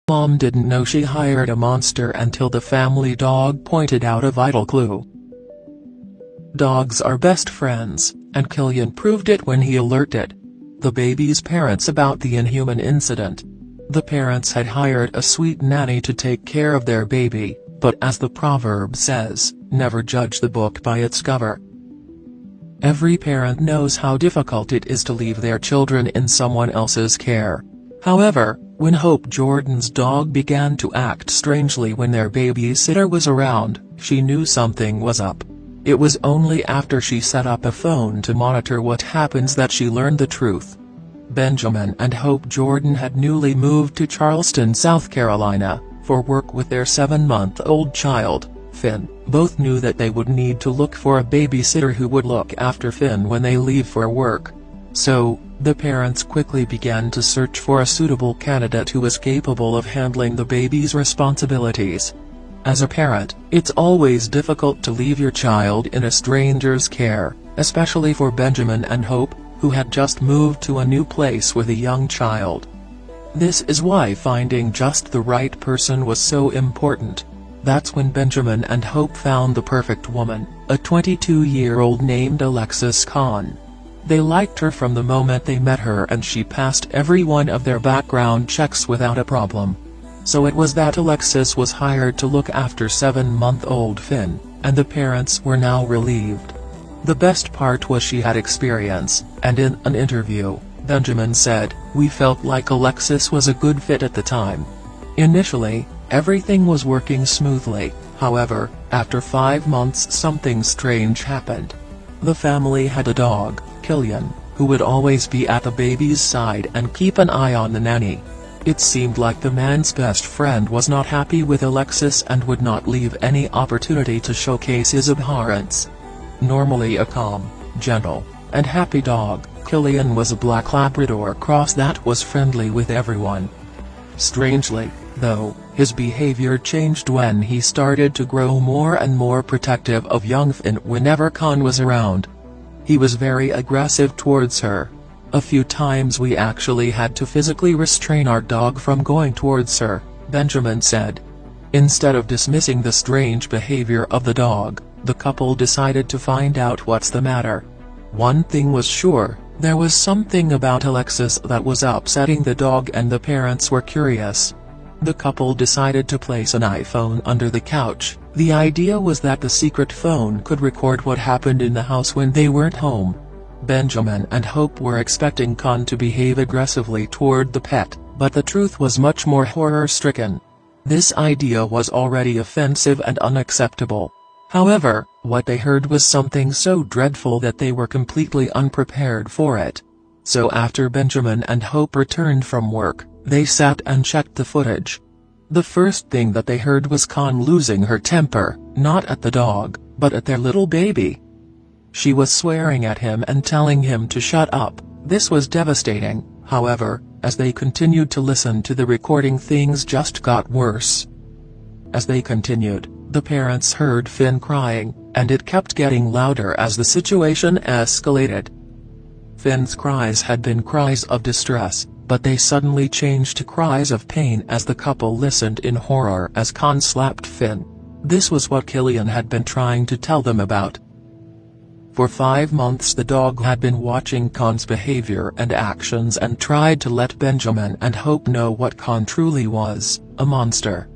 Mom didn't know she hired a monster until the family dog pointed out a vital clue. Dogs are best friends, and Killian proved it when he alerted the baby's parents about the inhuman incident. The parents had hired a sweet nanny to take care of their baby, but as the proverb says, never judge the book by its cover. Every parent knows how difficult it is to leave their children in someone else's care. However, when Hope Jordan's dog began to act strangely when their babysitter was around, she knew something was up. It was only after she set up a phone to monitor what happens that she learned the truth. Benjamin and Hope Jordan had newly moved to Charleston, South Carolina, for work with their 7-month-old child, Finn. Both knew that they would need to look for a babysitter who would look after Finn when they leave for work. So, the parents quickly began to search for a suitable candidate who was capable of handling the baby's responsibilities. As a parent, it's always difficult to leave your child in a stranger's care, especially for Benjamin and Hope, who had just moved to a new place with a young child. This is why finding just the right person was so important. That's when Benjamin and Hope found the perfect woman, a 22-year-old named Alexis Kahn. They liked her from the moment they met her, and she passed every one of their background checks without a problem. So it was that Alexis was hired to look after 7-month-old Finn, and the parents were now relieved. The best part was she had experience, and in an interview, Benjamin said, "We felt like Alexis was a good fit at the time." Initially, everything was working smoothly. However, after 5 months something strange happened. The family had a dog, Killian, who would always be at the baby's side and keep an eye on the nanny. It seemed like the man's best friend was not happy with Alexis and would not leave any opportunity to showcase his abhorrence. Normally a calm, gentle, and happy dog, Killian was a black Labrador cross that was friendly with everyone. Strangely, though, his behavior changed when he started to grow more and more protective of young Finn whenever Kahn was around. He was very aggressive towards her. A few times we actually had to physically restrain our dog from going towards her, Benjamin said. Instead of dismissing the strange behavior of the dog, the couple decided to find out what's the matter. One thing was sure, there was something about Alexis that was upsetting the dog, and the parents were curious. The couple decided to place an iPhone under the couch. The idea was that the secret phone could record what happened in the house when they weren't home. Benjamin and Hope were expecting Kahn to behave aggressively toward the pet, but the truth was much more horror-stricken. This idea was already offensive and unacceptable. However, what they heard was something so dreadful that they were completely unprepared for it. So after Benjamin and Hope returned from work, they sat and checked the footage. The first thing that they heard was Kahn losing her temper, not at the dog, but at their little baby. She was swearing at him and telling him to shut up. This was devastating. However, as they continued to listen to the recording, things just got worse. As they continued, the parents heard Finn crying, and it kept getting louder as the situation escalated. Finn's cries had been cries of distress, but they suddenly changed to cries of pain as the couple listened in horror as Kahn slapped Finn. This was what Killian had been trying to tell them about. For 5 months the dog had been watching Kahn's behavior and actions and tried to let Benjamin and Hope know what Kahn truly was, a monster.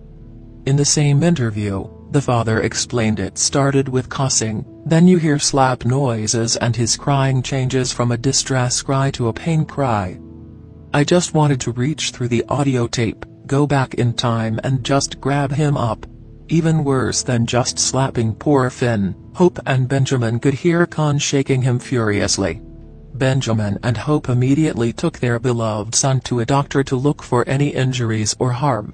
In the same interview, the father explained it started with cussing, then you hear slap noises, and his crying changes from a distress cry to a pain cry. I just wanted to reach through the audio tape, go back in time and just grab him up. Even worse than just slapping poor Finn, Hope and Benjamin could hear Kahn shaking him furiously. Benjamin and Hope immediately took their beloved son to a doctor to look for any injuries or harm.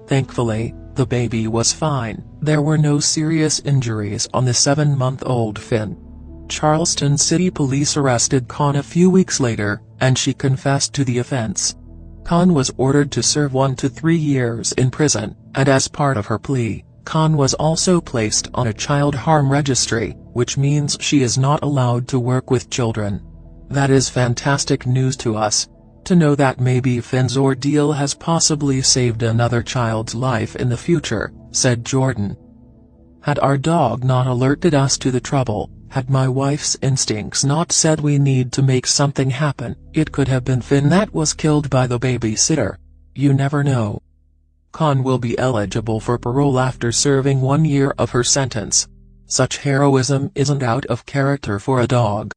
Thankfully, the baby was fine. There were no serious injuries on the 7-month-old Finn. Charleston City Police arrested Kahn a few weeks later, and she confessed to the offense. Kahn was ordered to serve 1 to 3 years in prison, and as part of her plea, Kahn was also placed on a child harm registry, which means she is not allowed to work with children. That is fantastic news to us. to know that maybe Finn's ordeal has possibly saved another child's life in the future," said Jordan. "Had our dog not alerted us to the trouble, had my wife's instincts not said we need to make something happen, it could have been Finn that was killed by the babysitter. You never know." Khan will be eligible for parole after serving 1 year of her sentence. Such heroism isn't out of character for a dog.